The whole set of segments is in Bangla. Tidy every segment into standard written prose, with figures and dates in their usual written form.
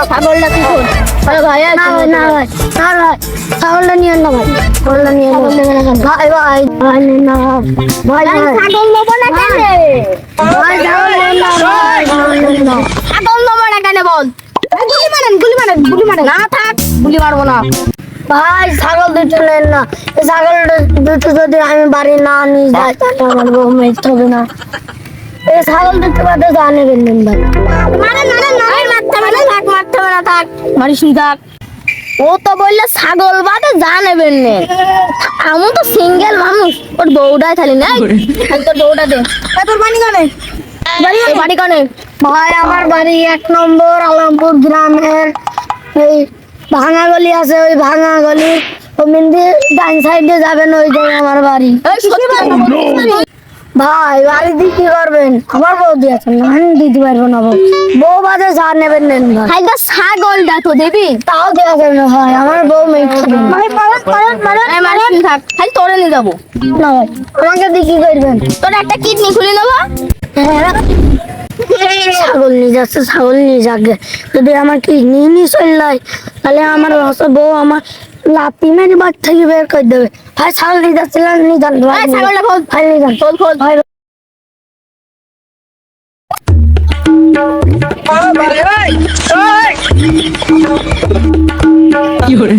ছাগলটা কি কর? আরে ভাই না ভাই না ভাই না ভাই ছাগলটা নিয়ে না ভাই ছাগলটা নিয়ে না ভাই ভাই ভাই না ভাই ছাগল নেবো না কেন ভাই ছাগল না ভাই ছাগল নেবো না কেন বল গুলি মারেন না থাক গুলি মারবো না ভাই ছাগল দুটো নেন না ছাগল দুটো যদি আমি বাড়ি না নিয়ে যাই তাহলে আমার বউ মেট হবে না এই ছাগল দুটো বাদে জানে বেন ভাই মারতে হবে না থাক মারিস থাক ও তো বললে ছাগল বাদে জানেবেন নে আমি তো সিঙ্গেল মানুষ ওর বউটাই থালি না তোর বউটা দে তোর বাড়ি কানে বাড়ি কানে ভাই আমার বাড়ি 1 নম্বর আলমপুর গ্রামের এই ভাঙা গলি আছে ওই ভাঙা গলি ও মিন্দি ডান সাইডে যাবেন ওই জায়গায় আমার বাড়ি ভাই বাড়ি দিয়ে কি করবেন আমার বউ দিয়েছেন না আমি দিতে পারবো না বউ বাদে যা নেবেন নেন ভাই ছাগলটা তো দেবি তাও দেওয়া যাবে না ভাই আমার বউ মেয়ে খালি তোরে নিয়ে যাবো না ভাই আমাকে দিয়ে কি করবেন তোর একটা কিডনি খুলে নেবো ছাগল নিয়ে যাচ্ছে ছাগল নিয়ে যাকে যদি আমার কিডনি নিয়ে চললাই তাহলে আমার বউ আমার লাতি মেরে বাদ থেকে বের করে দেবে ভাই ছাগল নিয়ে যাচ্ছে নিয়ে যান ভাই ছাগলটা খোল ভাই নিয়ে যান খোল ভাই কি করে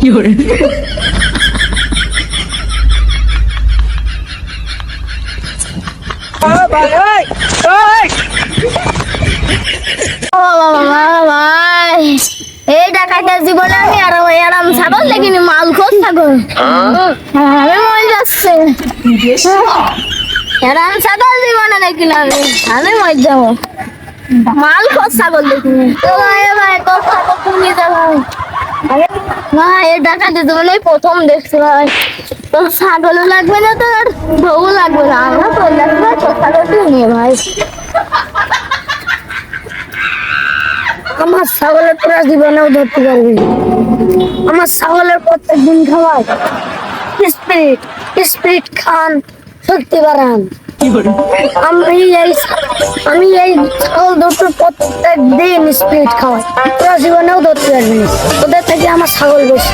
কি করে এই ডাকাতের জীবনে আমি আরাম ছাগল দেখিনি মাল খোঁজ ছাগল আমি মরে যাচ্ছে আরাম ছাগল জীবনে দেখিনি আমি মরে যাবো মাল খোঁজ ছাগল দেখিনি ভাই তোর ছাগল তুমি যাবো না এই ডাকাতের জীবনে প্রথম দেখছি ভাই তোর ছাগলও লাগবে না তোর বউ লাগবে না আমরা তোর লাগবে তোর ছাগল তুই নিয়ে ভাই আমার ছাগলের তোরা জীবনেও ধরতে পারবি আমার ছাগলের প্রত্যেকদিন খাওয়াই স্পিড খান শক্তি বাড়ান আমি এই ছাগল দুটো প্রত্যেক দিন স্পিড খাওয়াই তোরা জীবনেও ধরতে পারবি ওদের থেকে আমার ছাগল বেশি